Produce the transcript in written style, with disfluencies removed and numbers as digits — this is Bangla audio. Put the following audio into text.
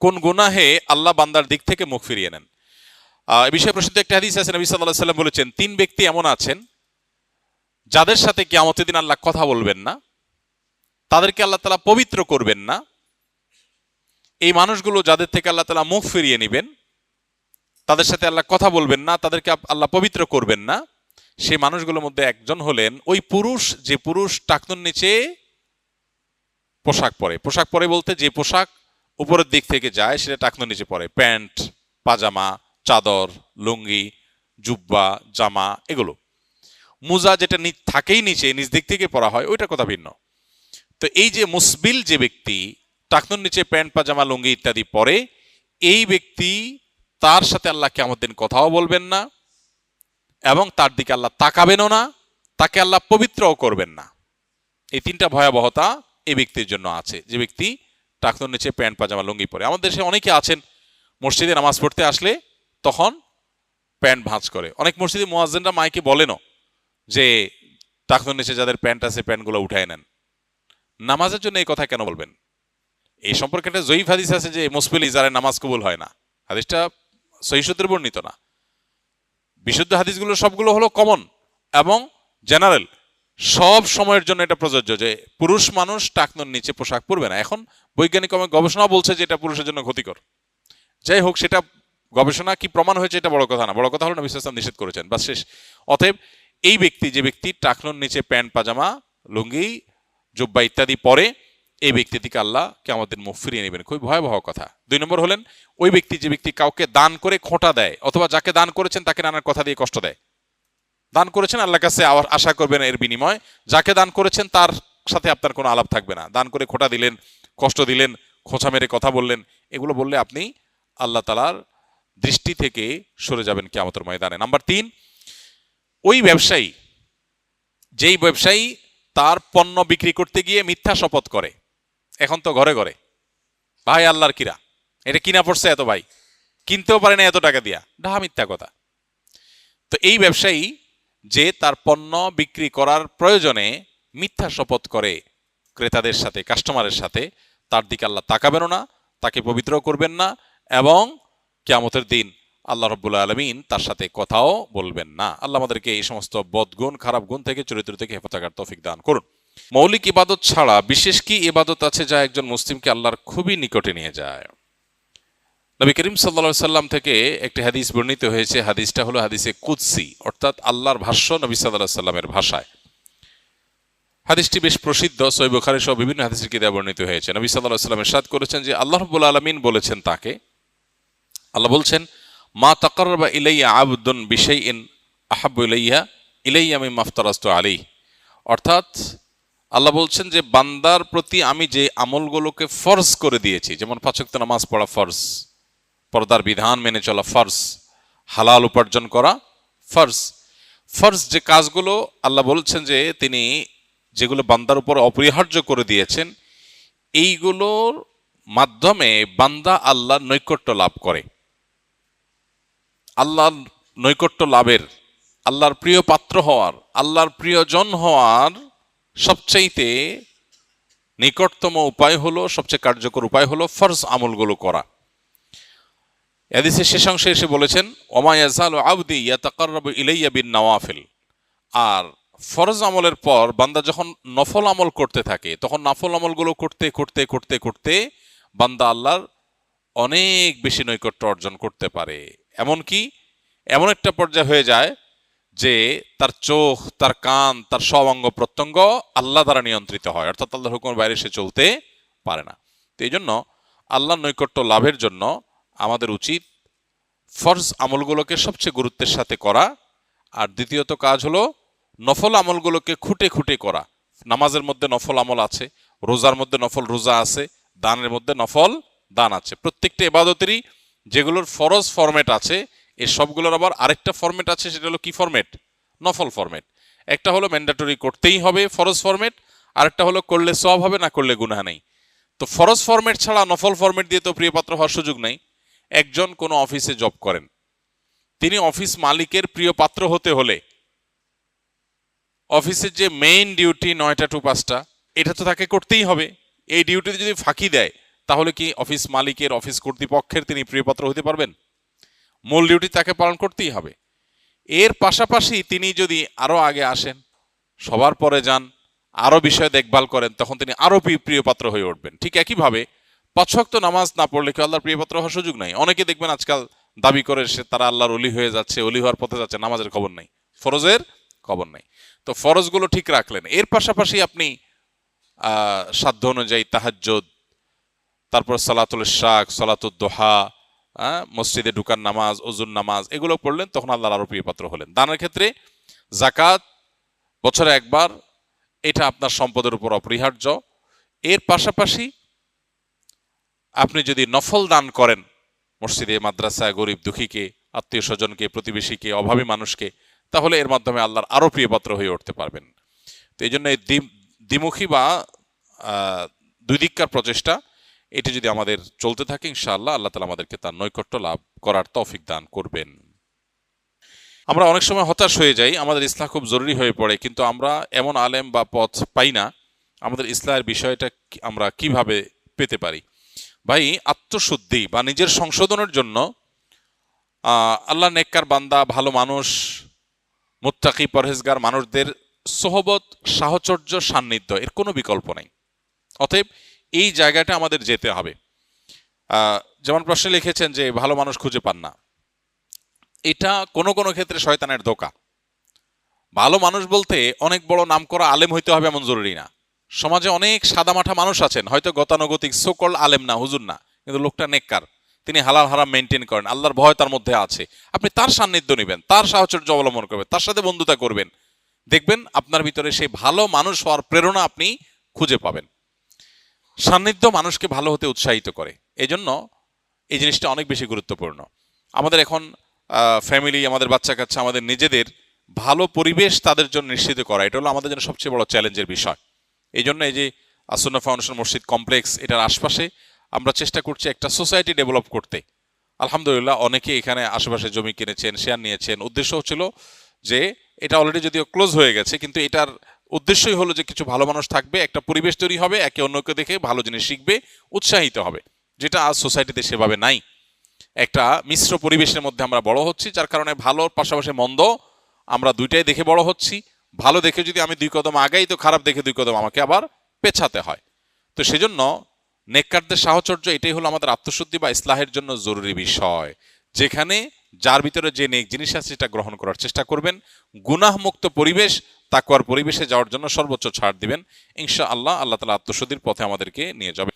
কোন গুনাহে আল্লাহ বান্দার দিক থেকে মুখ ফিরিয়ে নেন। এই বিষয়ে প্রসিদ্ধ একটা হাদিস আছে, নবী সাল্লাল্লাহু আলাইহি ওয়াসাল্লাম বলেছেন, 3 ব্যক্তি এমন আছেন যাদের সাথে কিয়ামতের দিন আল্লাহ কথা বলবেন না, তাদেরকে আল্লাহ তাআলা পবিত্র করবেন না। এই মানুষগুলো যাদের থেকে আল্লাহ তাআলা মুখ ফিরিয়ে নেবেন, তাদের সাথে আল্লাহ কথা বলবেন না, তাদেরকে আল্লাহ পবিত্র করবেন না, সেই মানুষগুলোর মধ্যে একজন হলেন ওই পুরুষ, যে পুরুষ টাকনুর নিচে পোশাক পরে। পোশাক পরে বলতে যে পোশাক উপরের দিক থেকে যায় সেটা টাকনুর নিচে পরে, প্যান্ট, পাজামা, চাদর, লুঙ্গি, জুব্বা, জামা, এগুলো। মুজা যেটা থাকেই নিচে, নিচ দিক থেকে পরা হয়, ওইটার কথা ভিন্ন। তো এই যে মুসবিল যে ব্যক্তি টাকনুর নিচে প্যান্ট, পাজামা, লুঙ্গি ইত্যাদি পরে, এই ব্যক্তি, তার সাথে আল্লাহ কিয়ামত দিন কথাও বলবেন না এবং তার দিকে আল্লাহ তাকাবেনও না, তাকে আল্লাহ পবিত্রও করবেন না। এই 3টা ভয়াবহতা এই ব্যক্তির জন্য আছে, যে ব্যক্তি টাকনুর নিচে প্যান্ট, পাজামা, লুঙ্গি পরে। আমাদের দেশে অনেকে আছেন মসজিদে নামাজ পড়তে আসলে তখন প্যান্ট ভাঁজ করে। অনেক মসজিদে মুয়াজ্জিনরা মাইকে বলেনও যে টাকনুর নিচে যাদের প্যান্ট আছে প্যান্টগুলো উঠায় নেন। নামাজের জন্য এই কথা কেন বলবেন? এই সম্পর্কে একটা জয়ীফ হাদিস আছে যে মুসবিল ইজারে নামাজ কবুল হয় না। হাদিসটা সহিহ সূত্রে বর্ণিত না। বিশুদ্ধ হাদিসগুলো সবগুলো হলো কমন এবং জেনারেল, সব সময়ের জন্য এটা প্রযোজ্য যে পুরুষ মানুষ টাকনুর নিচে পোশাক পরবে না। এখন বৈজ্ঞানিক গবেষণা বলছে যে এটা পুরুষের জন্য ক্ষতিকর। যাই হোক, সেটা গবেষণা কি প্রমাণ হয়েছে এটা বড় কথা না, বড় কথা হলো নবী সাল্লাল্লাহু আলাইহি ওয়াসাল্লাম নিষেধ করেছেন, বাস শেষ। অতএব এই ব্যক্তি, যে ব্যক্তি টাকনুর নিচে প্যান্ট, পাজামা, লুঙ্গি, জুব্বা ইত্যাদি পরে, এই ব্যক্তি থেকে আল্লাহ কিয়ামত দিন মুখ ফিরিয়ে নেবেন। খুবই ভয়াবহ কথা। 2 নম্বর হলেন ওই ব্যক্তি, যে ব্যক্তি কাউকে দান করে খোঁটা দেয়, অথবা যাকে দান করেছেন তাকে নানার কথা দিয়ে কষ্ট দেয়। দান করেছেন, আল্লাহর কাছে আশা করবেন এর বিনিময়। যাকে দান করেছেন তার সাথে আপনার কোনো আলাপ থাকবে না। দান করে খোঁটা দিলেন, কষ্ট দিলেন, খোঁচা মেরে কথা বললেন, এগুলো বললে আপনি আল্লাহ তাআলার দৃষ্টি থেকে সরে যাবেন কিয়ামতের ময়দানে। নাম্বার 3, ওই ব্যবসায়ী, যেই ব্যবসায়ী তার পণ্য বিক্রি করতে গিয়ে মিথ্যা শপথ করে। এখন তো ঘরে ঘরে, ভাই আল্লাহর কিরা, এটা কিনা পড়ছে এত, ভাই কিনতেও পারে না এত টাকা দিয়া, ডাহা মিথ্যা কথা। তো এই ব্যবসায়ী যে তার পণ্য বিক্রি করার প্রয়োজনে মিথ্যা শপথ করে ক্রেতাদের সাথে, কাস্টমারের সাথে, তার দিকে আল্লাহ তাকাবেনও না, তাকে পবিত্র করবেন না এবং কিয়ামতের দিন আল্লাহ রাব্বুল আলামিন তার সাথে কথাও বলবেন না। আল্লাহ আমাদেরকে এই সমস্ত বদগুণ, খারাপ গুণ থেকে, চরিত্র থেকে হেফাজত করার তৌফিক দান করুন। মৌলিক ইবাদত ছাড়া বিশেষ কি ইবাদত আছে যা একজন মুসলিমকে আল্লাহর খুবই নিকটে নিয়ে যায়? নবী করিম সাল্লাল্লাহু আলাইহি ওয়াসাল্লাম থেকে একটি হাদিস বর্ণিত হয়েছে। হাদিসটা হলো হাদিসে কুদসি, অর্থাৎ আল্লাহর ভাষ্য নবী সাল্লাল্লাহু আলাইহি ওয়াসাল্লামের ভাষায়। হাদিসটি বেশ প্রসিদ্ধ, সহিহ বুখারী সহ বিভিন্ন হাদিসের কিতাবে বর্ণিত হয়েছে। নবী সাল্লাল্লাহু আলাইহি ওয়াসাল্লাম ইরশাদ করেছেন যে আল্লাহ রাব্বুল আলামিন বলেছেন তাকে, আল্লাহ বলছেন, মা তাকাররাবা ইলাইয়া আবদুন বিশাইইন আহাব্বু ইলাইয়া মিম্মা আফতারাতু আলাইহি। অর্থাৎ আল্লাহ বলছেন যে বান্দার প্রতি আমি যে আমলগুলোকে ফরজ করে দিয়েছি, যেমন 5 ওয়াক্ত নামাজ পড়া ফরজ, পর্দার বিধান মেনে চলা ফরজ, হালাল উপার্জন করা ফরজ, ফরজ যে কাজগুলো আল্লাহ বলছেন যে তিনি যেগুলো বান্দার উপর অপরিহার্য করে দিয়েছেন, এইগুলোর মাধ্যমে বান্দা আল্লাহর নৈকট্য লাভ করে। আল্লাহর নৈকট্য লাভের, আল্লাহর প্রিয় পাত্র হওয়ার, আল্লাহর প্রিয়জন হওয়ার সবচাইতে নিকটতম উপায় হলো, সবচেয়ে কার্যকর উপায় হলো ফরজ আমলগুলো করা। হাদিসের শেষ অংশে এসে বলেছেন, ওমা ইয়াজালু আবদি ইয়াতাকাররাবু ইলাইয়া বিন নওয়াফিল। আর ফরজ আমলের পর বান্দা যখন নফল আমল করতে থাকে, তখন নফল আমলগুলো করতে করতে করতে করতে বান্দা আল্লাহর অনেক বেশি নৈকট্য অর্জন করতে পারে। এমনকি এমন একটা পর্যায়ে হয়ে যায় যে তার চোখ, তার কান, তার সব অঙ্গ প্রত্যঙ্গ আল্লাহ দ্বারা নিয়ন্ত্রিত হয়, অর্থাৎ আল্লাহর হুকুমের বাইরে সে চলতে পারে না। তো এই জন্য আল্লাহর নৈকট্য লাভের জন্য আমাদের উচিত ফরজ আমলগুলোকে সবচেয়ে গুরুত্বের সাথে করা। আর দ্বিতীয়ত কাজ হলো নফল আমলগুলোকে খুঁটে খুঁটে করা। নামাজের মধ্যে নফল আমল আছে, রোজার মধ্যে নফল রোজা আছে, দানের মধ্যে নফল দান আছে। প্রত্যেকটা ইবাদতেরই যেগুলোর ফরজ ফরম্যাট আছে, এই সবগুলোর আবার আরেকটা ফরম্যাট আছে, সেটা হলো কি ফরম্যাট? নফল ফরম্যাট। একটা হলো ম্যান্ডেটরি, করতেই হবে ফরজ ফরম্যাট, আরেকটা হলো করলে সওয়াব হবে, না করলে গুনাহ নেই। তো ফরজ ফরম্যাট ছাড়া নফল ফরম্যাট দিয়ে তো প্রিয়পাত্র হওয়ার সুযোগ নেই। একজন কোনো অফিসে জব করেন, তিনি অফিস মালিকের প্রিয় পাত্র হতে হলে অফিসের যে মেইন ডিউটি 9টা to 5টা, এটা তো তাকে করতেই হবে। এই ডিউটিতে যদি ফাঁকি দেয় তাহলে কি অফিস মালিকের, অফিস কর্তৃপক্ষের তিনি প্রিয়পাত্র হতে পারবেন? মূল ডিউটি তাকে পালন করতেই হবে। এর পাশাপাশি তিনি যদি আরো আগে আসেন, সবার পরে যান, আরো বিষয় দেখভাল করেন, তখন তিনি আরো প্রিয়পাত্র হয়ে উঠবেন। ঠিক একইভাবে 5 ওয়াক্ত নামাজ না পড়লে কি আল্লাহর প্রিয়পাত্র হওয়ার সুযোগ নাই? অনেকে দেখবেন আজকাল দাবি করে সে তারা আল্লাহর ওলি হয়ে যাচ্ছে, ওলি হওয়ার পথে যাচ্ছে, নামাজের খবর নাই, ফরজের খবর নাই। তো ফরজগুলো ঠিক রাখলেন, এর পাশাপাশি আপনি সাধ্য অনুযায়ী তাহাজ্জুদ, তারপর সালাতুল ইশরাক, সালাতুদ দুহা, মসজিদে ঢুকার নামাজ, ওজুর নামাজ, এগুলো পড়লেন, তখন আল্লাহর আরো প্রিয়পাত্র হলেন। দানের ক্ষেত্রে যাকাত বছরে একবার, এটা আপনার সম্পদের উপর অপরিহার্য। এর পাশাপাশি আপনি যদি নফল দান করেন, মসজিদে, মাদ্রাসায়, গরিব দুঃখীকে, আত্মীয় স্বজনকে, প্রতিবেশীকে, অভাবী মানুষকে, তাহলে এর মাধ্যমে আল্লাহর আরো প্রিয়পাত্র হয়ে উঠতে পারবেন। তো এই জন্য দ্বিমুখী বা দুই দিককার প্রচেষ্টা, এটি যদি আমাদের চলতে থাকে, ইনশাআল্লাহ আল্লাহ তাআলা আমাদেরকে তার নৈকট্য লাভ করার তৌফিক দান করবেন। আমরা অনেক সময় হতাশ হয়ে যাই, আমাদের ইসলাহ খুব জরুরি হয়ে পড়ে, কিন্তু আমরা এমন আলেম বা পথ পাই না। আমাদের ইসলাহের বিষয়টা আমরা কিভাবে পেতে পারি? ভাই, আত্মশুদ্ধি বা নিজের সংশোধনের জন্য আল্লাহ নেককার বান্দা, ভালো মানুষ, মুত্তাকি পরহেজগার মানুষদের সোহবত, সাহচর্য, সান্নিধ্য, এর কোনো বিকল্প নেই। অতএব এই জায়গাটা আমাদের যেতে হবে। যেমন প্রশ্নে লিখেছেন যে ভালো মানুষ খুঁজে পান না, এটা কোনো কোনো ক্ষেত্রে শয়তানের ধোঁকা। ভালো মানুষ বলতে অনেক বড় নামকরা আলেম হইতে হবে এমন জরুরি না। সমাজে অনেক সাদামাঠা মানুষ আছেন, হয়তো গতানুগতিক সোকল আলেম না, হুজুর না, কিন্তু লোকটা নেককার, তিনি হালাল হারাম মেনটেন করেন, আল্লাহর ভয় তার মধ্যে আছে। আপনি তার সান্নিধ্য নেবেন, তার সাহচর্য অবলম্বন করবেন, তার সাথে বন্ধুতা করবেন, দেখবেন আপনার ভিতরে সেই ভালো মানুষ হওয়ার প্রেরণা আপনি খুঁজে পাবেন। সান্নিধ্য মানুষকে ভালো হতে উৎসাহিত করে, এজন্য এই জিনিসটা অনেক বেশি গুরুত্বপূর্ণ। আমাদের এখন ফ্যামিলি, আমাদের বাচ্চা কাচ্চা, আমাদের নিজেদের ভালো পরিবেশ তাদের জন্য নিশ্চিত করা, এটা হলো আমাদের জন্য সবচেয়ে বড় চ্যালেঞ্জের বিষয়। এই জন্য এই যে আসুন্নাহ ফাউন্ডেশন মসজিদ কমপ্লেক্স, এটার আশপাশে আমরা চেষ্টা করছি একটা সোসাইটি ডেভেলপ করতে। আলহামদুলিল্লাহ, অনেকে এখানে আশেপাশে জমি কিনেছেন, শেয়ার নিয়েছেন। উদ্দেশ্য হচ্ছিল যে এটা অলরেডি যদিও ক্লোজ হয়ে গেছে, কিন্তু এটার উদ্দেশ্যই হলো যে কিছু ভালো মানুষ থাকবে, একটা পরিবেশ তৈরি হবে, একে অন্যকে দেখে ভালো জিনিস শিখবে, উৎসাহিত হবে, যেটা আজ সোসাইটিতে সেভাবে নাই। একটা মিশ্র পরিবেশের মধ্যে আমরা বড় হচ্ছি, যার কারণে ভালোর পাশাপাশি মন্দ আমরা দুইটাই দেখে বড় হচ্ছি। ভালো দেখে যদি আমি 2 কদম আগাই, তো খারাপ দেখে 2 কদম আমাকে আবার পেছাতে হয়। তো সেজন্য নেককারদের সাহচর্য, এটাই হলো আমাদের আত্মশুদ্ধি বা ইসলাহের জন্য জরুরি বিষয়। যেখানে যার ভিতরে যে নেক জিনিস আছে সেটা গ্রহণ করার চেষ্টা করবেন, গুনাহ মুক্ত পরিবেশ, তাকওয়ার পরিবেশে যাওয়ার জন্য সর্বোচ্চ ছাড় দিবেন। ইনশাআল্লাহ আল্লাহ তাআলা আত্মশুদ্ধির পথে আমাদেরকে নিয়ে যাবে।